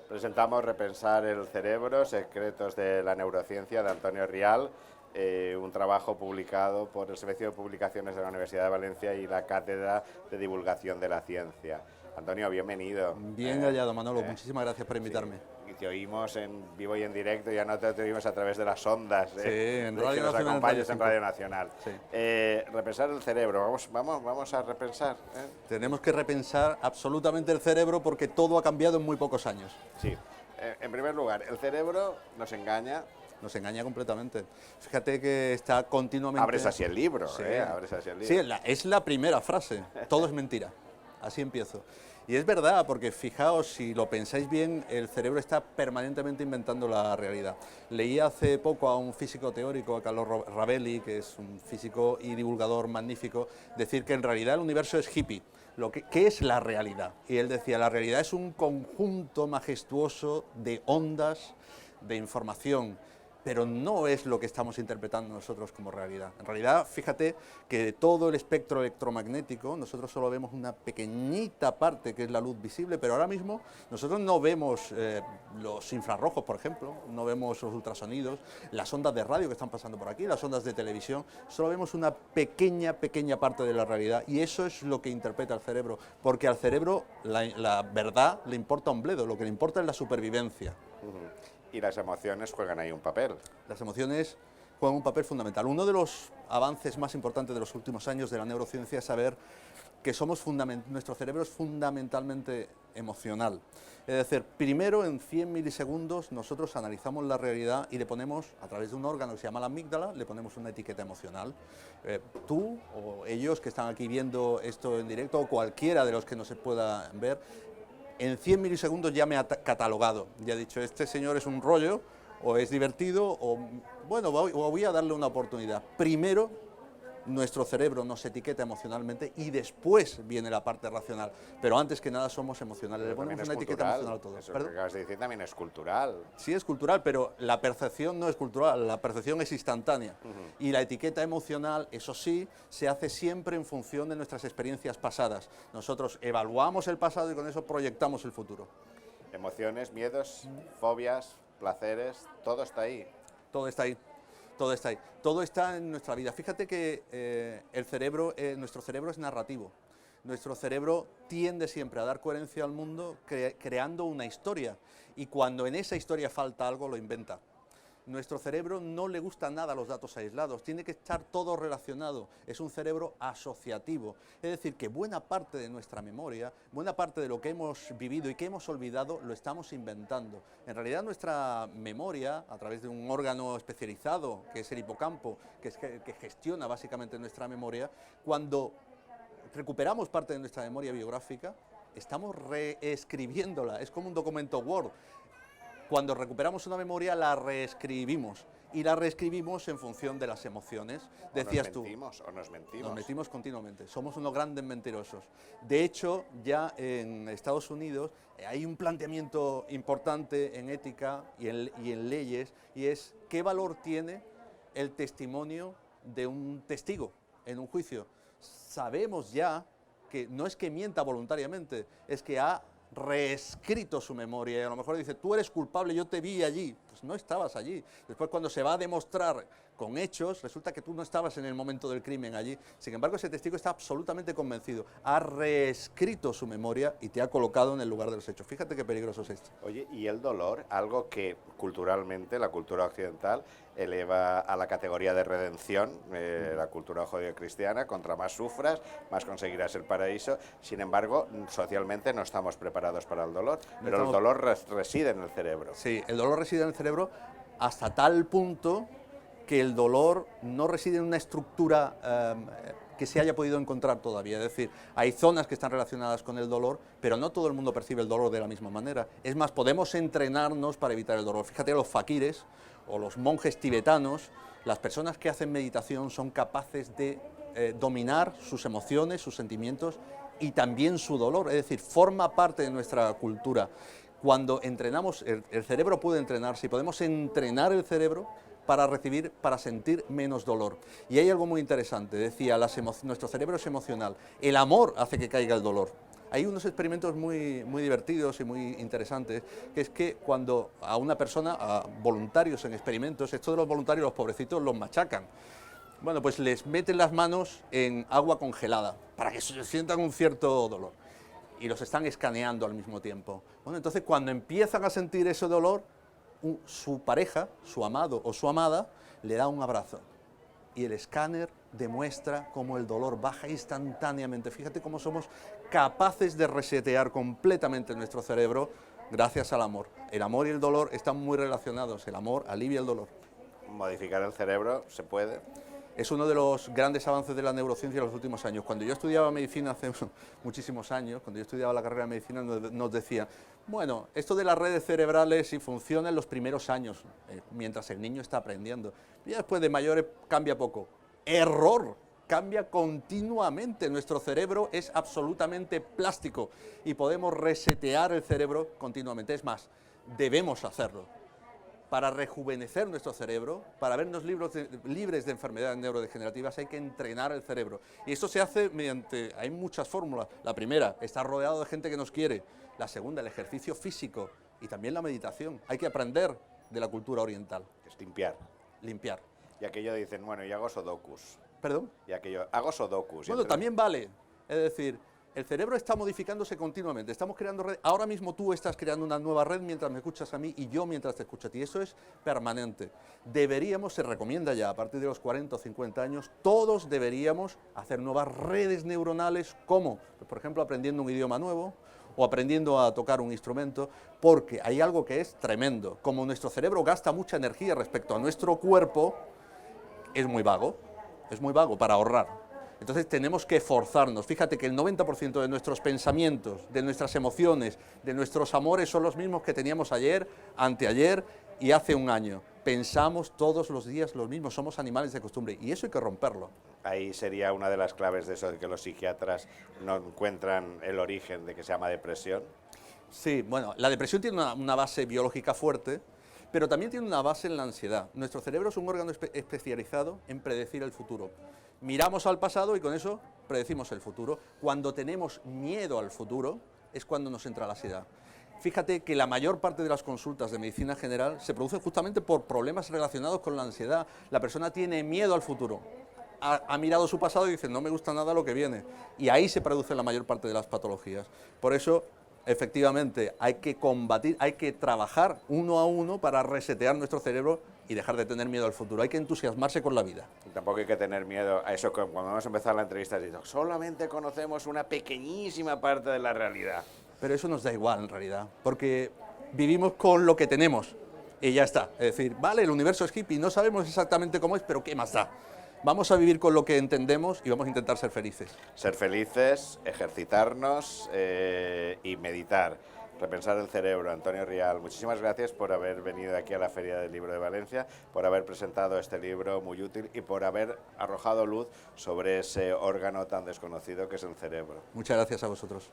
Presentamos Repensar el cerebro, secretos de la neurociencia, de Antonio Rial, un trabajo publicado por el Servicio de Publicaciones de la Universidad de Valencia y la Cátedra de Divulgación de la Ciencia. Antonio, bienvenido. Bien hallado, Manolo, muchísimas gracias por invitarme. Sí. Y te oímos en vivo y en directo, ya no te oímos a través de las ondas. Sí, en Radio Radio Nacional. Nos acompañes en Radio Nacional. Sí. Repensar el cerebro, vamos a repensar. Tenemos que repensar absolutamente el cerebro porque todo ha cambiado en muy pocos años. Sí, en primer lugar, el cerebro nos engaña. Nos engaña completamente. Fíjate que está continuamente... Abres así el libro, sí. Abres así el libro. Sí, es la primera frase, todo es mentira. Así empiezo. Y es verdad, porque fijaos, si lo pensáis bien, el cerebro está permanentemente inventando la realidad. Leí hace poco a un físico teórico, a Carlos Ravelli, que es un físico y divulgador magnífico, decir que en realidad el universo es hippie. ¿Qué es la realidad? Y él decía, la realidad es un conjunto majestuoso de ondas, de información, pero no es lo que estamos interpretando nosotros como realidad. En realidad, fíjate que de todo el espectro electromagnético, nosotros solo vemos una pequeñita parte que es la luz visible, pero ahora mismo nosotros no vemos los infrarrojos, por ejemplo, no vemos los ultrasonidos, las ondas de radio que están pasando por aquí, las ondas de televisión, solo vemos una pequeña parte de la realidad, y eso es lo que interpreta el cerebro, porque al cerebro la verdad le importa un bledo, lo que le importa es la supervivencia. Y las emociones juegan ahí un papel. Las emociones juegan un papel fundamental. Uno de los avances más importantes de los últimos años de la neurociencia es saber que nuestro cerebro es fundamentalmente emocional. Es decir, primero en 100 milisegundos nosotros analizamos la realidad y le ponemos, a través de un órgano que se llama la amígdala, le ponemos una etiqueta emocional. Tú o ellos que están aquí viendo esto en directo, o cualquiera de los que no se pueda ver, en 100 milisegundos ya me ha catalogado, ya ha dicho, este señor es un rollo, o es divertido, o bueno, voy a darle una oportunidad. Primero, nuestro cerebro nos etiqueta emocionalmente y después viene la parte racional, pero antes que nada somos emocionales, le ponemos una etiqueta emocional a todo. Eso que acabas de decir también es cultural. Sí, es cultural, pero la percepción no es cultural, la percepción es instantánea. Y la etiqueta emocional, eso sí, se hace siempre en función de nuestras experiencias pasadas. Nosotros evaluamos el pasado y con eso proyectamos el futuro. Emociones, miedos, fobias, placeres, todo está ahí. Todo está ahí. Todo está ahí, todo está en nuestra vida. Fíjate que nuestro cerebro es narrativo. Nuestro cerebro tiende siempre a dar coherencia al mundo creando una historia, y cuando en esa historia falta algo lo inventa. Nuestro cerebro no le gusta nada los datos aislados, tiene que estar todo relacionado, es un cerebro asociativo, es decir, que buena parte de nuestra memoria, buena parte de lo que hemos vivido y que hemos olvidado, lo estamos inventando. En realidad nuestra memoria, a través de un órgano especializado, que es el hipocampo, que gestiona básicamente nuestra memoria, cuando recuperamos parte de nuestra memoria biográfica, estamos reescribiéndola, es como un documento Word. Cuando recuperamos una memoria la reescribimos, y la reescribimos en función de las emociones. Decías tú. O nos mentimos. Nos mentimos continuamente, somos unos grandes mentirosos. De hecho, ya en Estados Unidos hay un planteamiento importante en ética y en leyes, y es qué valor tiene el testimonio de un testigo en un juicio. Sabemos ya que no es que mienta voluntariamente, es que ha reescrito su memoria, y a lo mejor dice, tú eres culpable, yo te vi allí. Pues no estabas allí. Después, cuando se va a demostrar con hechos, resulta que tú no estabas en el momento del crimen allí. Sin embargo, ese testigo está absolutamente convencido, ha reescrito su memoria y te ha colocado en el lugar de los hechos. Fíjate qué peligroso es esto. Oye, y el dolor, algo que culturalmente la cultura occidental eleva a la categoría de redención, la cultura judeocristiana, contra más sufras, más conseguirás el paraíso. Sin embargo, socialmente no estamos preparados para el dolor, pero el dolor reside en el cerebro. Sí, el dolor reside en el cerebro hasta tal punto que el dolor no reside en una estructura que se haya podido encontrar todavía. Es decir, hay zonas que están relacionadas con el dolor, pero no todo el mundo percibe el dolor de la misma manera. Es más, podemos entrenarnos para evitar el dolor. Fíjate, los faquires o los monjes tibetanos, las personas que hacen meditación son capaces de dominar sus emociones, sus sentimientos y también su dolor. Es decir, forma parte de nuestra cultura. Cuando entrenamos, el cerebro puede entrenarse, y podemos entrenar el cerebro para sentir menos dolor. Y hay algo muy interesante, decía, nuestro cerebro es emocional, el amor hace que caiga el dolor. Hay unos experimentos muy divertidos y muy interesantes, que es que cuando a una persona, a voluntarios en experimentos, esto de los voluntarios, los pobrecitos los machacan. Bueno, pues les meten las manos en agua congelada para que sientan un cierto dolor y los están escaneando al mismo tiempo. Bueno, entonces cuando empiezan a sentir ese dolor, su pareja, su amado o su amada, le da un abrazo y el escáner demuestra cómo el dolor baja instantáneamente. Fíjate cómo somos capaces de resetear completamente nuestro cerebro gracias al amor. El amor y el dolor están muy relacionados, el amor alivia el dolor. Modificar el cerebro, ¿se puede? Es uno de los grandes avances de la neurociencia en los últimos años. Cuando yo estudiaba medicina hace muchísimos años, cuando yo estudiaba la carrera de medicina, nos decía, bueno, esto de las redes cerebrales sí funciona en los primeros años, mientras el niño está aprendiendo. Y después de mayores cambia poco. ¡Error! Cambia continuamente. Nuestro cerebro es absolutamente plástico y podemos resetear el cerebro continuamente. Es más, debemos hacerlo. Para rejuvenecer nuestro cerebro, para vernos libres de enfermedades neurodegenerativas, hay que entrenar el cerebro. Y esto se hace mediante, hay muchas fórmulas. La primera, estar rodeado de gente que nos quiere. La segunda, el ejercicio físico y también la meditación. Hay que aprender de la cultura oriental. Es limpiar. Limpiar. Y aquello dicen, bueno, yo hago sudokus. ¿Perdón? Y aquello, hago sudokus. Bueno, también vale. Es decir, el cerebro está modificándose continuamente, estamos creando redes. Ahora mismo tú estás creando una nueva red mientras me escuchas a mí y yo mientras te escucho a ti. Eso es permanente. Deberíamos, se recomienda ya a partir de los 40 o 50 años, todos deberíamos hacer nuevas redes neuronales, como, por ejemplo, aprendiendo un idioma nuevo o aprendiendo a tocar un instrumento, porque hay algo que es tremendo. Como nuestro cerebro gasta mucha energía respecto a nuestro cuerpo, es muy vago para ahorrar. Entonces tenemos que forzarnos. Fíjate que el 90% de nuestros pensamientos, de nuestras emociones, de nuestros amores son los mismos que teníamos ayer, anteayer y hace un año. Pensamos todos los días los mismos, somos animales de costumbre y eso hay que romperlo. Ahí sería una de las claves de eso, de que los psiquiatras no encuentran el origen de que se llama depresión. Sí, bueno, la depresión tiene una base biológica fuerte, pero también tiene una base en la ansiedad. Nuestro cerebro es un órgano especializado en predecir el futuro. Miramos al pasado y con eso predecimos el futuro. Cuando tenemos miedo al futuro es cuando nos entra la ansiedad. Fíjate que la mayor parte de las consultas de medicina general se producen justamente por problemas relacionados con la ansiedad. La persona tiene miedo al futuro. Ha mirado su pasado y dice, no me gusta nada lo que viene. Y ahí se produce la mayor parte de las patologías. Por eso, efectivamente, hay que combatir, hay que trabajar uno a uno para resetear nuestro cerebro y dejar de tener miedo al futuro. Hay que entusiasmarse con la vida. Y tampoco hay que tener miedo a eso, que cuando hemos empezado la entrevista, dicho, solamente conocemos una pequeñísima parte de la realidad. Pero eso nos da igual, en realidad, porque vivimos con lo que tenemos y ya está. Es decir, vale, el universo es hippie, no sabemos exactamente cómo es, pero ¿qué más da? Vamos a vivir con lo que entendemos y vamos a intentar ser felices. Ser felices, ejercitarnos y meditar. Repensar el cerebro. Antonio Rial, muchísimas gracias por haber venido aquí a la Feria del Libro de Valencia, por haber presentado este libro muy útil y por haber arrojado luz sobre ese órgano tan desconocido que es el cerebro. Muchas gracias a vosotros.